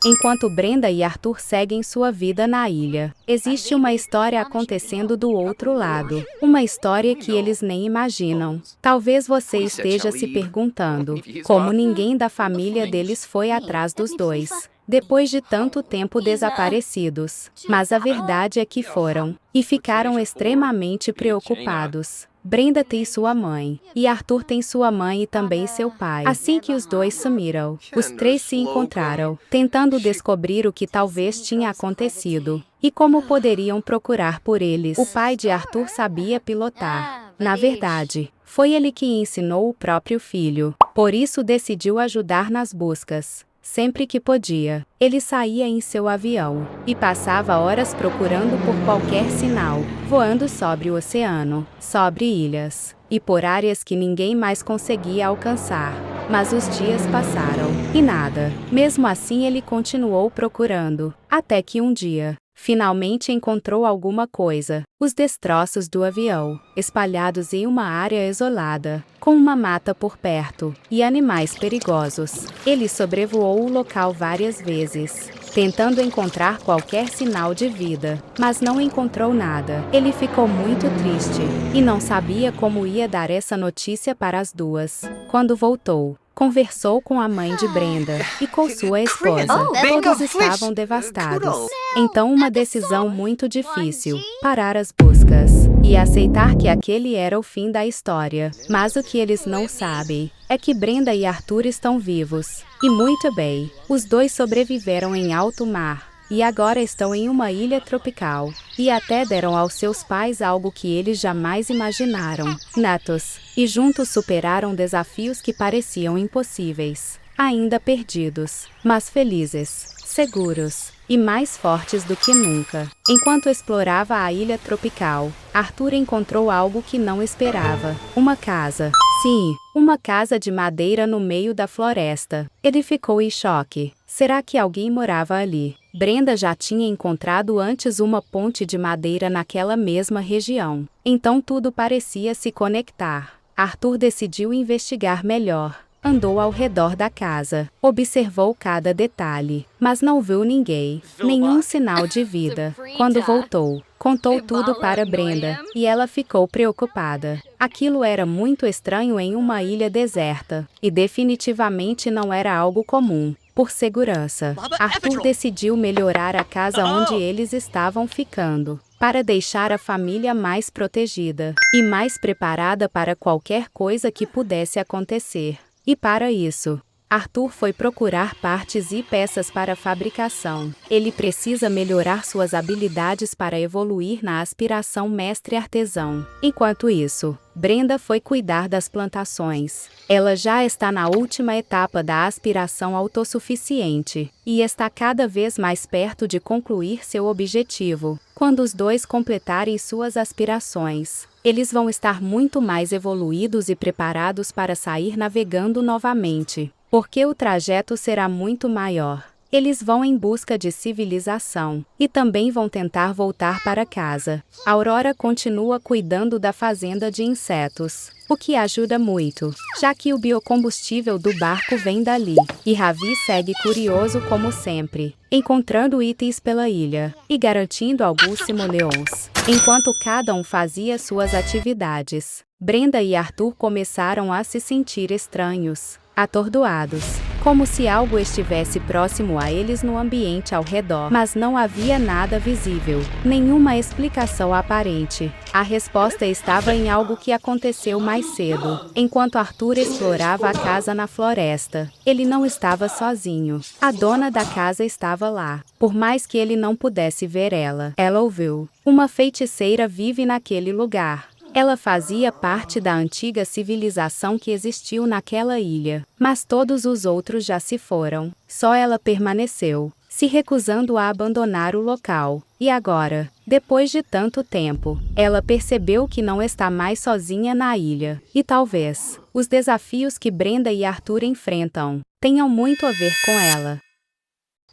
Enquanto Brenda e Arthur seguem sua vida na ilha, existe uma história acontecendo do outro lado. Uma história que eles nem imaginam. Talvez você esteja se perguntando como ninguém da família deles foi atrás dos dois, depois de tanto tempo desaparecidos. Mas a verdade é que foram, e ficaram extremamente preocupados. Brenda tem sua mãe, e Arthur tem sua mãe e também seu pai. Assim que os dois sumiram, os três se encontraram, tentando descobrir o que talvez tinha acontecido, e como poderiam procurar por eles. O pai de Arthur sabia pilotar. Na verdade, foi ele que ensinou o próprio filho, por isso decidiu ajudar nas buscas. Sempre que podia, ele saía em seu avião e passava horas procurando por qualquer sinal, voando sobre o oceano, sobre ilhas e por áreas que ninguém mais conseguia alcançar. Mas os dias passaram e nada. Mesmo assim, ele continuou procurando, até que um dia, finalmente encontrou alguma coisa: os destroços do avião, espalhados em uma área isolada, com uma mata por perto e animais perigosos. Ele sobrevoou o local várias vezes, tentando encontrar qualquer sinal de vida, mas não encontrou nada. Ele ficou muito triste e não sabia como ia dar essa notícia para as duas. Quando voltou, conversou com a mãe de Brenda e com sua esposa. Todos estavam devastados. Então, uma decisão muito difícil: parar as buscas e aceitar que aquele era o fim da história. Mas o que eles não sabem é que Brenda e Arthur estão vivos. E muito bem, os dois sobreviveram em alto mar e agora estão em uma ilha tropical. E até deram aos seus pais algo que eles jamais imaginaram: netos. E juntos superaram desafios que pareciam impossíveis. Ainda perdidos, mas felizes, seguros e mais fortes do que nunca. Enquanto explorava a ilha tropical, Arthur encontrou algo que não esperava: uma casa. Sim, uma casa de madeira no meio da floresta. Ele ficou em choque. Será que alguém morava ali? Brenda já tinha encontrado antes uma ponte de madeira naquela mesma região. Então tudo parecia se conectar. Arthur decidiu investigar melhor. Andou ao redor da casa, observou cada detalhe, mas não viu ninguém, nenhum sinal de vida. Quando voltou, contou tudo para Brenda, e ela ficou preocupada. Aquilo era muito estranho em uma ilha deserta, e definitivamente não era algo comum. Por segurança, Arthur decidiu melhorar a casa onde eles estavam ficando, para deixar a família mais protegida e mais preparada para qualquer coisa que pudesse acontecer. E para isso, Arthur foi procurar partes e peças para fabricação. Ele precisa melhorar suas habilidades para evoluir na aspiração mestre artesão. Enquanto isso, Brenda foi cuidar das plantações. Ela já está na última etapa da aspiração autossuficiente e está cada vez mais perto de concluir seu objetivo. Quando os dois completarem suas aspirações, eles vão estar muito mais evoluídos e preparados para sair navegando novamente, porque o trajeto será muito maior. Eles vão em busca de civilização e também vão tentar voltar para casa. Aurora continua cuidando da fazenda de insetos, o que ajuda muito, já que o biocombustível do barco vem dali. E Ravi segue curioso como sempre, encontrando itens pela ilha e garantindo alguns simoleons. Enquanto cada um fazia suas atividades, Brenda e Arthur começaram a se sentir estranhos, atordoados, como se algo estivesse próximo a eles no ambiente ao redor. Mas não havia nada visível, nenhuma explicação aparente. A resposta estava em algo que aconteceu mais cedo, enquanto Arthur explorava a casa na floresta. Ele não estava sozinho. A dona da casa estava lá. Por mais que ele não pudesse ver ela, ela ouviu. Uma feiticeira vive naquele lugar. Ela fazia parte da antiga civilização que existiu naquela ilha, mas todos os outros já se foram. Só ela permaneceu, se recusando a abandonar o local. E agora, depois de tanto tempo, ela percebeu que não está mais sozinha na ilha. E talvez os desafios que Brenda e Arthur enfrentam tenham muito a ver com ela.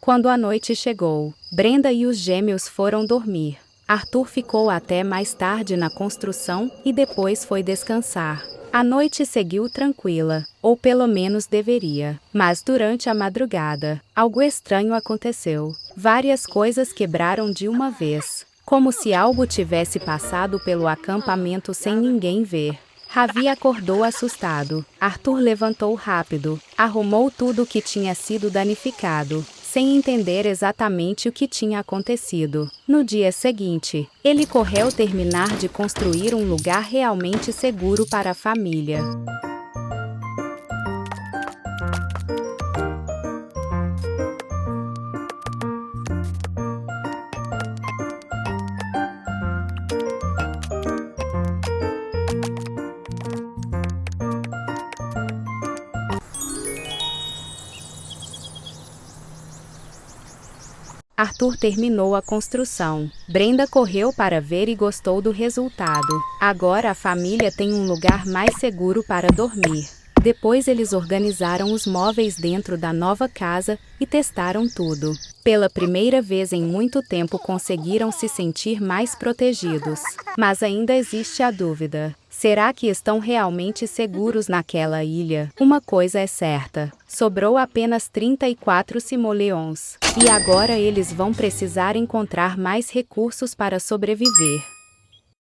Quando a noite chegou, Brenda e os gêmeos foram dormir. Arthur ficou até mais tarde na construção e depois foi descansar. A noite seguiu tranquila, ou pelo menos deveria. Mas durante a madrugada, algo estranho aconteceu. Várias coisas quebraram de uma vez, como se algo tivesse passado pelo acampamento sem ninguém ver. Ravi acordou assustado. Arthur levantou rápido, arrumou tudo que tinha sido danificado, sem entender exatamente o que tinha acontecido. No dia seguinte, ele correu terminar de construir um lugar realmente seguro para a família. Arthur terminou a construção. Brenda correu para ver e gostou do resultado. Agora a família tem um lugar mais seguro para dormir. Depois eles organizaram os móveis dentro da nova casa e testaram tudo. Pela primeira vez em muito tempo conseguiram se sentir mais protegidos. Mas ainda existe a dúvida. Será que estão realmente seguros naquela ilha? Uma coisa é certa. Sobrou apenas 34 simoleons. E agora eles vão precisar encontrar mais recursos para sobreviver.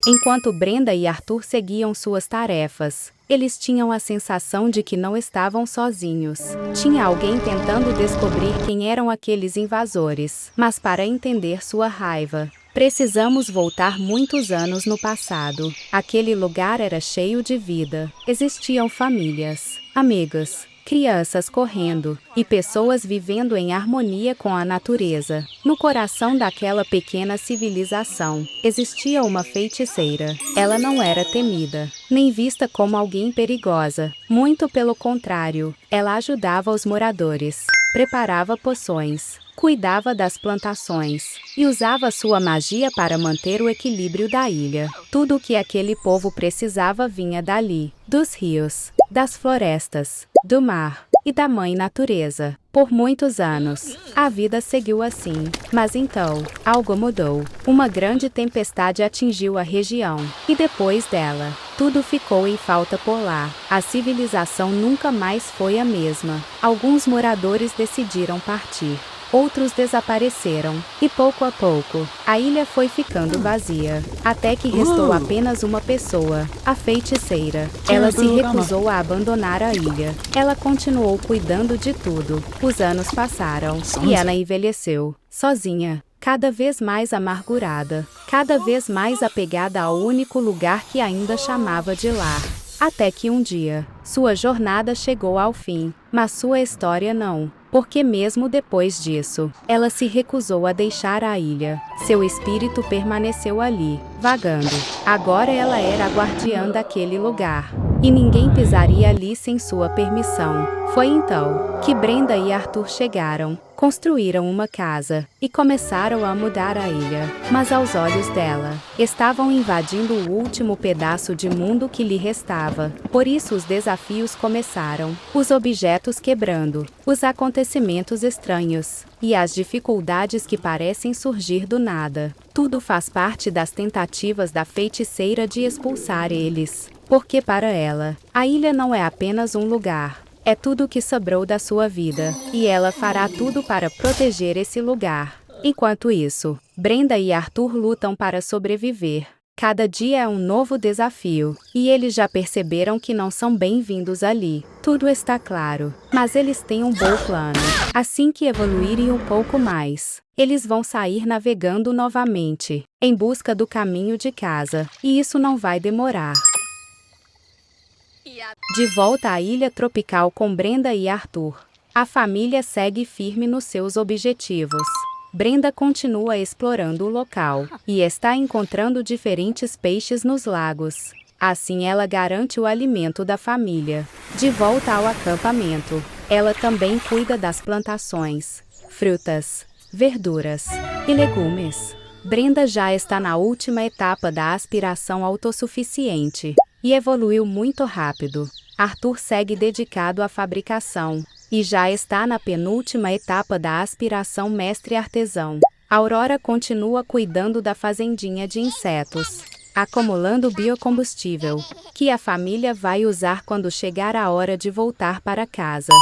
Enquanto Brenda e Arthur seguiam suas tarefas, eles tinham a sensação de que não estavam sozinhos. Tinha alguém tentando descobrir quem eram aqueles invasores. Mas para entender sua raiva, precisamos voltar muitos anos no passado. Aquele lugar era cheio de vida. Existiam famílias, amigos, crianças correndo e pessoas vivendo em harmonia com a natureza. No coração daquela pequena civilização, existia uma feiticeira. Ela não era temida, nem vista como alguém perigosa. Muito pelo contrário, ela ajudava os moradores, preparava poções, cuidava das plantações e usava sua magia para manter o equilíbrio da ilha. Tudo o que aquele povo precisava vinha dali, dos rios, das florestas, do mar e da mãe natureza. Por muitos anos, a vida seguiu assim. Mas então, algo mudou. Uma grande tempestade atingiu a região. E depois dela, tudo ficou em falta por lá. A civilização nunca mais foi a mesma. Alguns moradores decidiram partir. Outros desapareceram, e pouco a pouco, a ilha foi ficando vazia, até que restou apenas uma pessoa, a feiticeira. Ela se recusou a abandonar a ilha. Ela continuou cuidando de tudo. Os anos passaram, e ela envelheceu, sozinha, cada vez mais amargurada, cada vez mais apegada ao único lugar que ainda chamava de lar. Até que um dia, sua jornada chegou ao fim, mas sua história não. Porque mesmo depois disso, ela se recusou a deixar a ilha. Seu espírito permaneceu ali, vagando. Agora ela era a guardiã daquele lugar. E ninguém pisaria ali sem sua permissão. Foi então que Brenda e Arthur chegaram, construíram uma casa e começaram a mudar a ilha. Mas aos olhos dela, estavam invadindo o último pedaço de mundo que lhe restava. Por isso os desafios começaram. Os objetos quebrando, os acontecimentos estranhos e as dificuldades que parecem surgir do nada. Tudo faz parte das tentativas da feiticeira de expulsar eles. Porque para ela, a ilha não é apenas um lugar. É tudo que sobrou da sua vida, e ela fará tudo para proteger esse lugar. Enquanto isso, Brenda e Arthur lutam para sobreviver. Cada dia é um novo desafio, e eles já perceberam que não são bem-vindos ali. Tudo está claro, mas eles têm um bom plano. Assim que evoluírem um pouco mais, eles vão sair navegando novamente, em busca do caminho de casa, e isso não vai demorar. De volta à ilha tropical com Brenda e Arthur, a família segue firme nos seus objetivos. Brenda continua explorando o local e está encontrando diferentes peixes nos lagos. Assim ela garante o alimento da família. De volta ao acampamento, ela também cuida das plantações, frutas, verduras e legumes. Brenda já está na última etapa da aspiração autossuficiente e evoluiu muito rápido. Arthur segue dedicado à fabricação e já está na penúltima etapa da aspiração mestre artesão. Aurora continua cuidando da fazendinha de insetos acumulando biocombustível, que a família vai usar quando chegar a hora de voltar para casa.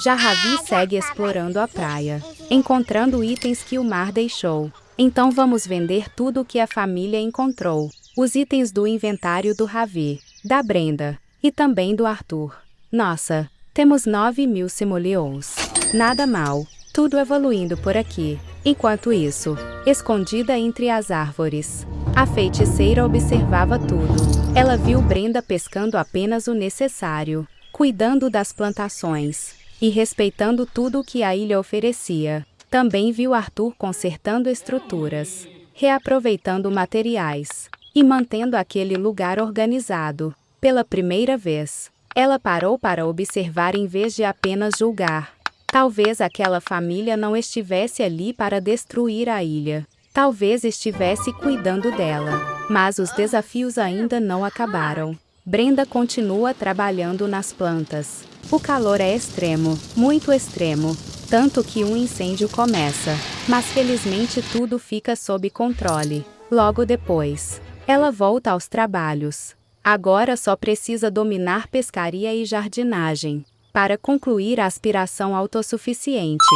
Já Ravi segue explorando a praia, encontrando itens que o mar deixou. Então vamos vender tudo o que a família encontrou. Os itens do inventário do Ravi, da Brenda e também do Arthur. Nossa, temos 9.000 simoleons. Nada mal, tudo evoluindo por aqui. Enquanto isso, escondida entre as árvores, a feiticeira observava tudo. Ela viu Brenda pescando apenas o necessário, cuidando das plantações e respeitando tudo o que a ilha oferecia. Também viu Arthur consertando estruturas, reaproveitando materiais e mantendo aquele lugar organizado. Pela primeira vez, ela parou para observar em vez de apenas julgar. Talvez aquela família não estivesse ali para destruir a ilha. Talvez estivesse cuidando dela. Mas os desafios ainda não acabaram. Brenda continua trabalhando nas plantas. O calor é extremo, muito extremo, tanto que um incêndio começa. Mas felizmente tudo fica sob controle. Logo depois, ela volta aos trabalhos. Agora só precisa dominar pescaria e jardinagem, para concluir a aspiração autossuficiente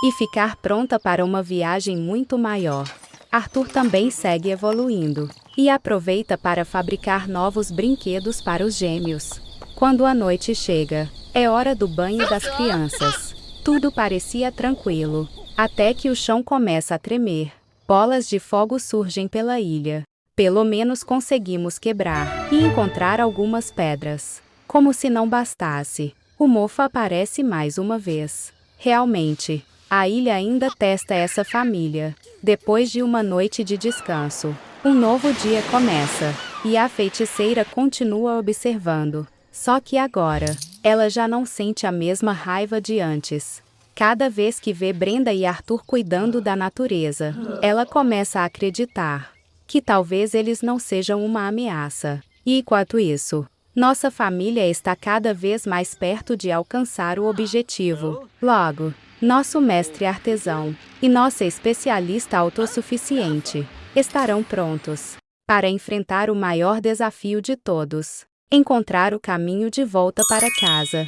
e ficar pronta para uma viagem muito maior. Arthur também segue evoluindo e aproveita para fabricar novos brinquedos para os gêmeos. Quando a noite chega, é hora do banho das crianças. Tudo parecia tranquilo, até que o chão começa a tremer. Bolas de fogo surgem pela ilha. Pelo menos conseguimos quebrar e encontrar algumas pedras. Como se não bastasse, o mofo aparece mais uma vez. Realmente, a ilha ainda testa essa família. Depois de uma noite de descanso, um novo dia começa, e a feiticeira continua observando. Só que agora, ela já não sente a mesma raiva de antes. Cada vez que vê Brenda e Arthur cuidando da natureza, ela começa a acreditar que talvez eles não sejam uma ameaça. E enquanto isso, nossa família está cada vez mais perto de alcançar o objetivo. Logo, nosso mestre artesão e nossa especialista autossuficiente estarão prontos para enfrentar o maior desafio de todos: encontrar o caminho de volta para casa.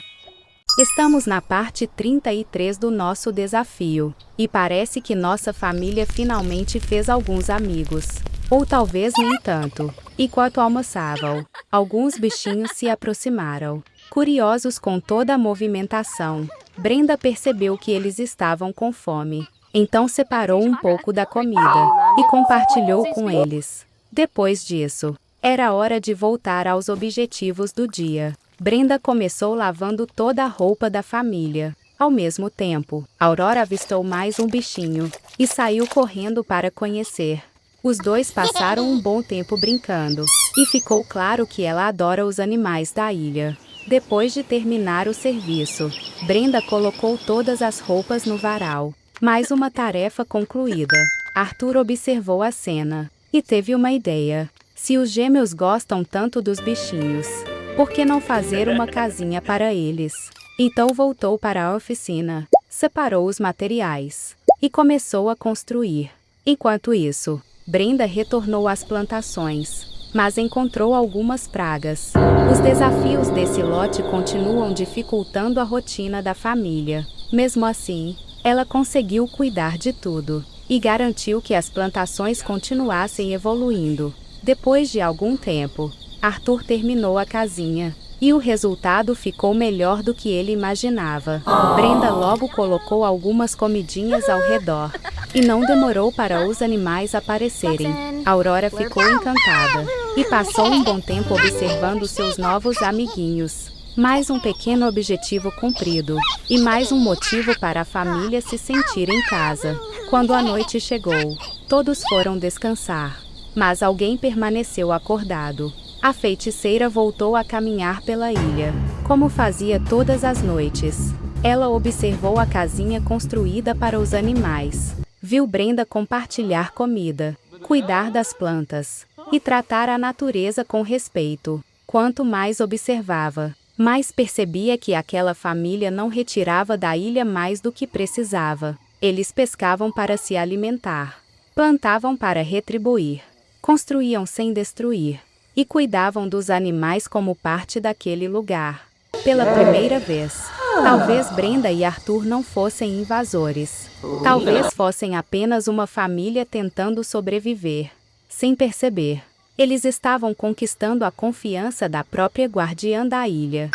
Estamos na parte 33 do nosso desafio, e parece que nossa família finalmente fez alguns amigos. Ou talvez nem tanto. Enquanto almoçavam, alguns bichinhos se aproximaram. Curiosos com toda a movimentação, Brenda percebeu que eles estavam com fome. Então separou um pouco da comida e compartilhou com eles. Depois disso, era hora de voltar aos objetivos do dia. Brenda começou lavando toda a roupa da família. Ao mesmo tempo, Aurora avistou mais um bichinho e saiu correndo para conhecer. Os dois passaram um bom tempo brincando, e ficou claro que ela adora os animais da ilha. Depois de terminar o serviço, Brenda colocou todas as roupas no varal. Mais uma tarefa concluída. Arthur observou a cena e teve uma ideia. Se os gêmeos gostam tanto dos bichinhos, por que não fazer uma casinha para eles? Então voltou para a oficina, separou os materiais e começou a construir. Enquanto isso, Brenda retornou às plantações, mas encontrou algumas pragas. Os desafios desse lote continuam dificultando a rotina da família. Mesmo assim, ela conseguiu cuidar de tudo e garantiu que as plantações continuassem evoluindo. Depois de algum tempo, Arthur terminou a casinha, e o resultado ficou melhor do que ele imaginava. Brenda logo colocou algumas comidinhas ao redor, e não demorou para os animais aparecerem. Aurora ficou encantada, e passou um bom tempo observando seus novos amiguinhos. Mais um pequeno objetivo cumprido, e mais um motivo para a família se sentir em casa. Quando a noite chegou, todos foram descansar, mas alguém permaneceu acordado. A feiticeira voltou a caminhar pela ilha, como fazia todas as noites. Ela observou a casinha construída para os animais. Viu Brenda compartilhar comida, cuidar das plantas e tratar a natureza com respeito. Quanto mais observava, mais percebia que aquela família não retirava da ilha mais do que precisava. Eles pescavam para se alimentar, plantavam para retribuir, construíam sem destruir, e cuidavam dos animais como parte daquele lugar. Pela primeira vez, talvez Brenda e Arthur não fossem invasores. Talvez fossem apenas uma família tentando sobreviver. Sem perceber, eles estavam conquistando a confiança da própria guardiã da ilha.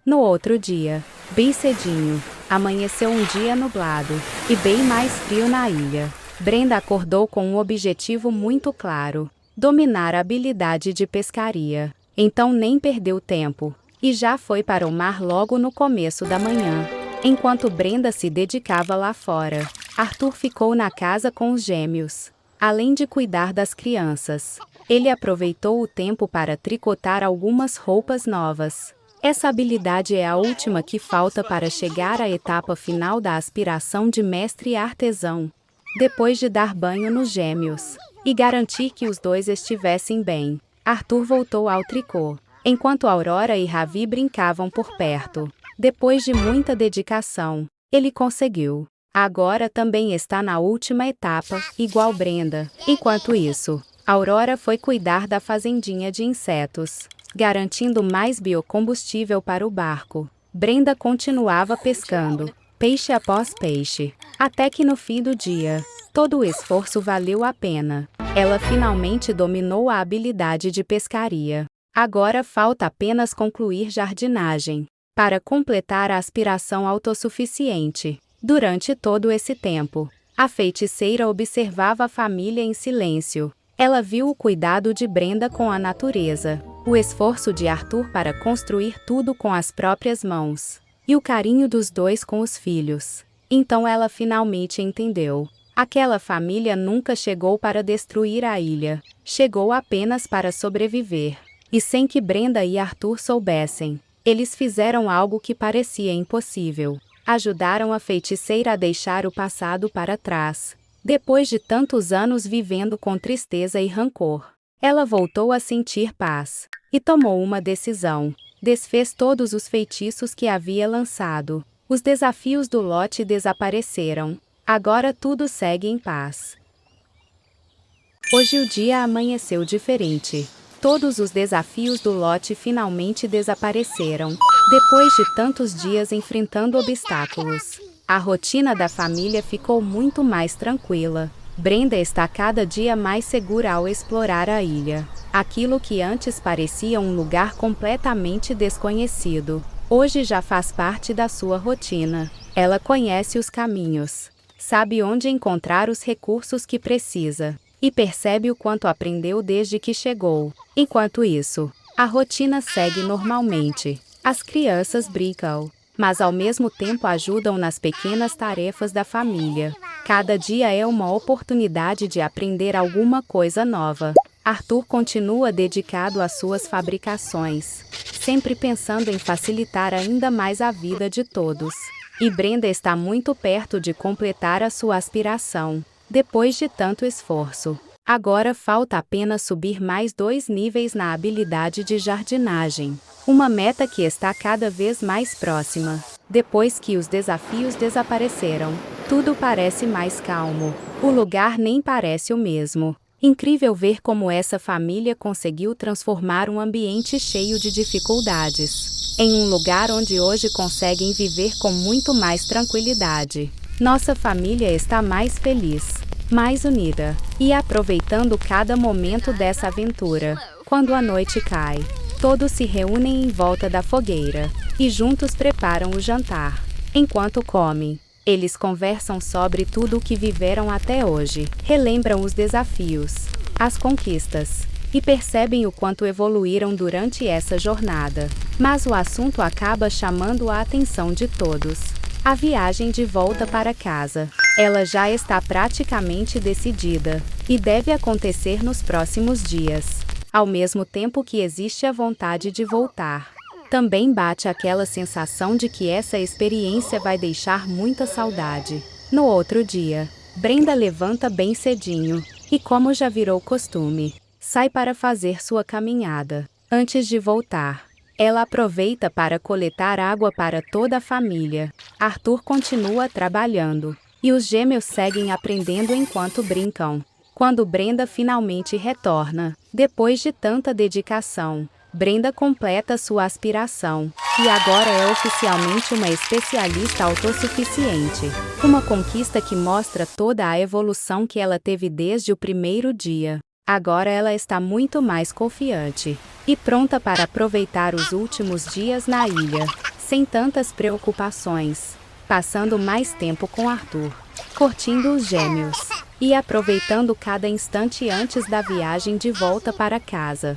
No outro dia, bem cedinho, amanheceu um dia nublado, e bem mais frio na ilha. Brenda acordou com um objetivo muito claro: dominar a habilidade de pescaria. Então nem perdeu tempo, e já foi para o mar logo no começo da manhã. Enquanto Brenda se dedicava lá fora, Arthur ficou na casa com os gêmeos. Além de cuidar das crianças, ele aproveitou o tempo para tricotar algumas roupas novas. Essa habilidade é a última que falta para chegar à etapa final da aspiração de mestre artesão. Depois de dar banho nos gêmeos e garantir que os dois estivessem bem, Arthur voltou ao tricô, enquanto Aurora e Ravi brincavam por perto. Depois de muita dedicação, ele conseguiu. Agora também está na última etapa, igual Brenda. Enquanto isso, Aurora foi cuidar da fazendinha de insetos, garantindo mais biocombustível para o barco. Brenda continuava pescando, peixe após peixe, até que no fim do dia, todo o esforço valeu a pena. Ela finalmente dominou a habilidade de pescaria. Agora falta apenas concluir jardinagem, para completar a aspiração autossuficiente. Durante todo esse tempo, a feiticeira observava a família em silêncio. Ela viu o cuidado de Brenda com a natureza, o esforço de Arthur para construir tudo com as próprias mãos, e o carinho dos dois com os filhos. Então ela finalmente entendeu. Aquela família nunca chegou para destruir a ilha, chegou apenas para sobreviver. E sem que Brenda e Arthur soubessem, eles fizeram algo que parecia impossível. Ajudaram a feiticeira a deixar o passado para trás. Depois de tantos anos vivendo com tristeza e rancor, ela voltou a sentir paz e tomou uma decisão. Desfez todos os feitiços que havia lançado. Os desafios do lote desapareceram. Agora tudo segue em paz. Hoje o dia amanheceu diferente. Todos os desafios do lote finalmente desapareceram. Depois de tantos dias enfrentando obstáculos, a rotina da família ficou muito mais tranquila. Brenda está cada dia mais segura ao explorar a ilha. Aquilo que antes parecia um lugar completamente desconhecido, hoje já faz parte da sua rotina. Ela conhece os caminhos, sabe onde encontrar os recursos que precisa, e percebe o quanto aprendeu desde que chegou. Enquanto isso, a rotina segue normalmente. As crianças brincam, mas ao mesmo tempo ajudam nas pequenas tarefas da família. Cada dia é uma oportunidade de aprender alguma coisa nova. Arthur continua dedicado às suas fabricações, sempre pensando em facilitar ainda mais a vida de todos. E Brenda está muito perto de completar a sua aspiração. Depois de tanto esforço, agora falta apenas subir mais 2 níveis na habilidade de jardinagem. Uma meta que está cada vez mais próxima. Depois que os desafios desapareceram, tudo parece mais calmo. O lugar nem parece o mesmo. Incrível ver como essa família conseguiu transformar um ambiente cheio de dificuldades em um lugar onde hoje conseguem viver com muito mais tranquilidade. Nossa família está mais feliz, mais unida, e aproveitando cada momento dessa aventura. Quando a noite cai, todos se reúnem em volta da fogueira, e juntos preparam o jantar. Enquanto comem, eles conversam sobre tudo o que viveram até hoje, relembram os desafios, as conquistas, e percebem o quanto evoluíram durante essa jornada. Mas o assunto acaba chamando a atenção de todos. A viagem de volta para casa. Ela já está praticamente decidida, e deve acontecer nos próximos dias. Ao mesmo tempo que existe a vontade de voltar, também bate aquela sensação de que essa experiência vai deixar muita saudade. No outro dia, Brenda levanta bem cedinho, e como já virou costume, sai para fazer sua caminhada. Antes de voltar, ela aproveita para coletar água para toda a família. Arthur continua trabalhando, e os gêmeos seguem aprendendo enquanto brincam. Quando Brenda finalmente retorna, depois de tanta dedicação, Brenda completa sua aspiração, e agora é oficialmente uma especialista autossuficiente. Uma conquista que mostra toda a evolução que ela teve desde o primeiro dia. Agora ela está muito mais confiante e pronta para aproveitar os últimos dias na ilha, sem tantas preocupações, passando mais tempo com Arthur, curtindo os gêmeos e aproveitando cada instante antes da viagem de volta para casa.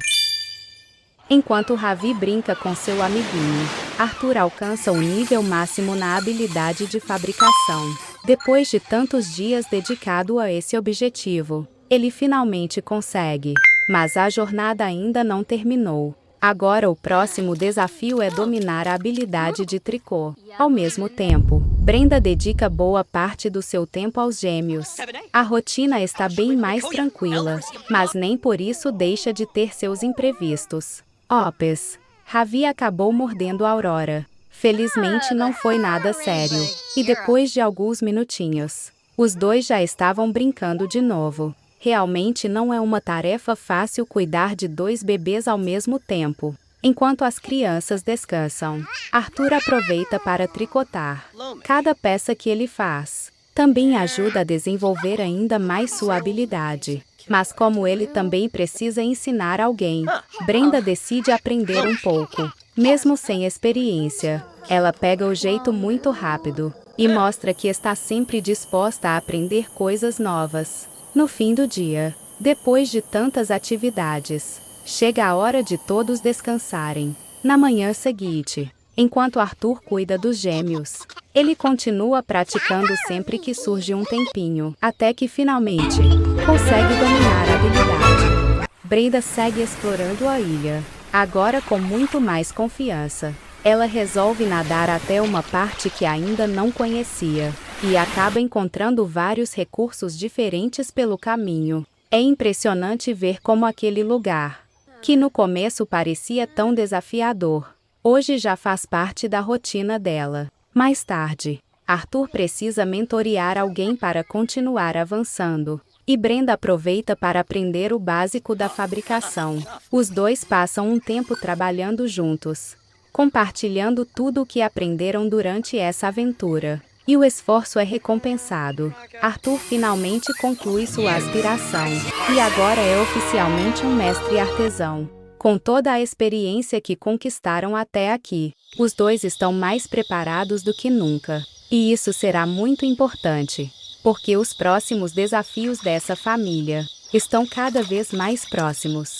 Enquanto Ravi brinca com seu amiguinho, Arthur alcança o nível máximo na habilidade de fabricação. Depois de tantos dias dedicado a esse objetivo, ele finalmente consegue. Mas a jornada ainda não terminou. Agora o próximo desafio é dominar a habilidade de tricô. Ao mesmo tempo, Brenda dedica boa parte do seu tempo aos gêmeos. A rotina está bem mais tranquila, mas nem por isso deixa de ter seus imprevistos. Ops! Ravi acabou mordendo Aurora. Felizmente não foi nada sério. E depois de alguns minutinhos, os dois já estavam brincando de novo. Realmente não é uma tarefa fácil cuidar de dois bebês ao mesmo tempo. Enquanto as crianças descansam, Arthur aproveita para tricotar. Cada peça que ele faz também ajuda a desenvolver ainda mais sua habilidade. Mas como ele também precisa ensinar alguém, Brenda decide aprender um pouco. Mesmo sem experiência, ela pega o jeito muito rápido e mostra que está sempre disposta a aprender coisas novas. No fim do dia, depois de tantas atividades, chega a hora de todos descansarem. Na manhã seguinte, enquanto Arthur cuida dos gêmeos, ele continua praticando sempre que surge um tempinho, até que finalmente consegue dominar a habilidade. Brenda segue explorando a ilha, agora com muito mais confiança. Ela resolve nadar até uma parte que ainda não conhecia, e acaba encontrando vários recursos diferentes pelo caminho. É impressionante ver como aquele lugar, que no começo parecia tão desafiador, hoje já faz parte da rotina dela. Mais tarde, Arthur precisa mentorear alguém para continuar avançando, e Brenda aproveita para aprender o básico da fabricação. Os dois passam um tempo trabalhando juntos, compartilhando tudo o que aprenderam durante essa aventura. E o esforço é recompensado. Arthur finalmente conclui sua aspiração, e agora é oficialmente um mestre artesão. Com toda a experiência que conquistaram até aqui, os dois estão mais preparados do que nunca. E isso será muito importante, porque os próximos desafios dessa família estão cada vez mais próximos.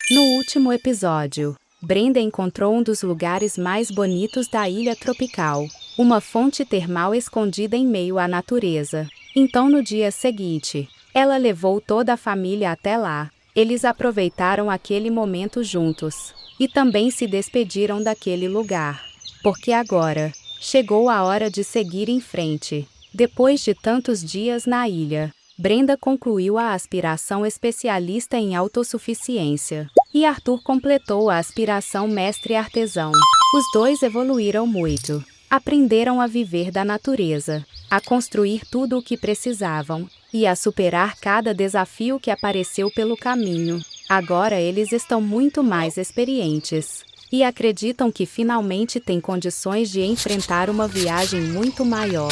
No último episódio, Brenda encontrou um dos lugares mais bonitos da ilha tropical, uma fonte termal escondida em meio à natureza. Então no dia seguinte, ela levou toda a família até lá. Eles aproveitaram aquele momento juntos, e também se despediram daquele lugar, porque agora chegou a hora de seguir em frente. Depois de tantos dias na ilha, Brenda concluiu a aspiração especialista em autossuficiência, e Arthur completou a aspiração mestre artesão. Os dois evoluíram muito. Aprenderam a viver da natureza, a construir tudo o que precisavam, e a superar cada desafio que apareceu pelo caminho. Agora eles estão muito mais experientes, e acreditam que finalmente têm condições de enfrentar uma viagem muito maior,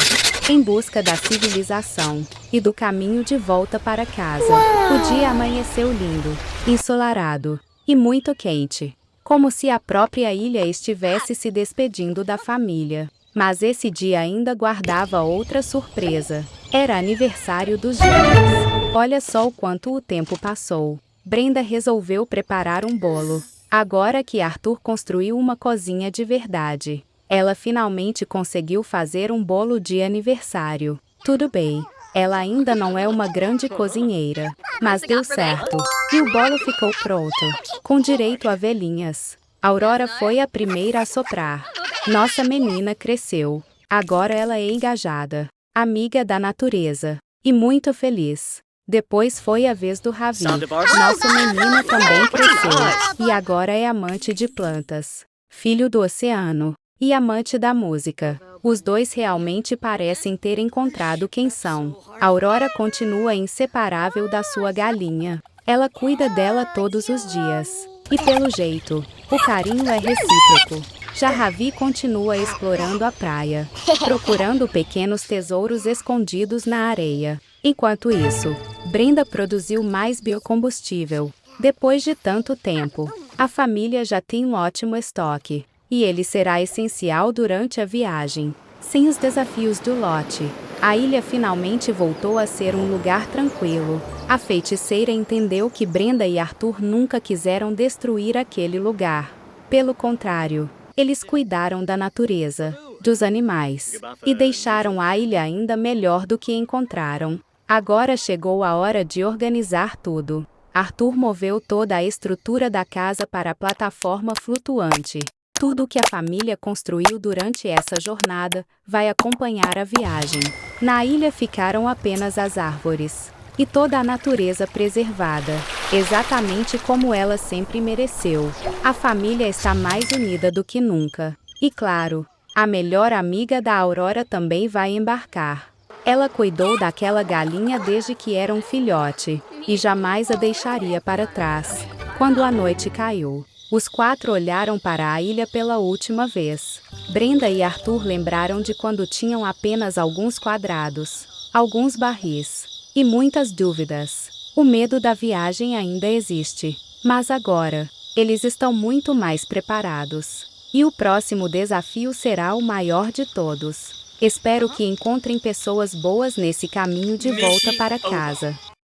em busca da civilização, e do caminho de volta para casa. O dia amanheceu lindo, ensolarado, e muito quente, como se a própria ilha estivesse se despedindo da família. Mas esse dia ainda guardava outra surpresa. Era aniversário dos gêmeos. Olha só o quanto o tempo passou. Brenda resolveu preparar um bolo. Agora que Arthur construiu uma cozinha de verdade, ela finalmente conseguiu fazer um bolo de aniversário. Tudo bem, ela ainda não é uma grande cozinheira, mas deu certo. E o bolo ficou pronto, com direito a velhinhas. Aurora foi a primeira a soprar. Nossa menina cresceu. Agora ela é engajada, amiga da natureza, e muito feliz. Depois foi a vez do Ravi. Nosso menino também cresceu, e agora é amante de plantas, filho do oceano, e amante da música. Os dois realmente parecem ter encontrado quem são. Aurora continua inseparável da sua galinha. Ela cuida dela todos os dias. E pelo jeito, o carinho é recíproco. Já Ravi continua explorando a praia, procurando pequenos tesouros escondidos na areia. Enquanto isso, Brenda produziu mais biocombustível. Depois de tanto tempo, a família já tem um ótimo estoque, e ele será essencial durante a viagem. Sem os desafios do lote, a ilha finalmente voltou a ser um lugar tranquilo. A feiticeira entendeu que Brenda e Arthur nunca quiseram destruir aquele lugar. Pelo contrário, eles cuidaram da natureza, dos animais, e deixaram a ilha ainda melhor do que encontraram. Agora chegou a hora de organizar tudo. Arthur moveu toda a estrutura da casa para a plataforma flutuante. Tudo o que a família construiu durante essa jornada vai acompanhar a viagem. Na ilha ficaram apenas as árvores e toda a natureza preservada, exatamente como ela sempre mereceu. A família está mais unida do que nunca. E claro, a melhor amiga da Aurora também vai embarcar. Ela cuidou daquela galinha desde que era um filhote, e jamais a deixaria para trás. Quando a noite caiu, os quatro olharam para a ilha pela última vez. Brenda e Arthur lembraram de quando tinham apenas alguns quadrados, alguns barris, e muitas dúvidas. O medo da viagem ainda existe, mas agora, eles estão muito mais preparados. E o próximo desafio será o maior de todos. Espero que encontrem pessoas boas nesse caminho de volta para casa.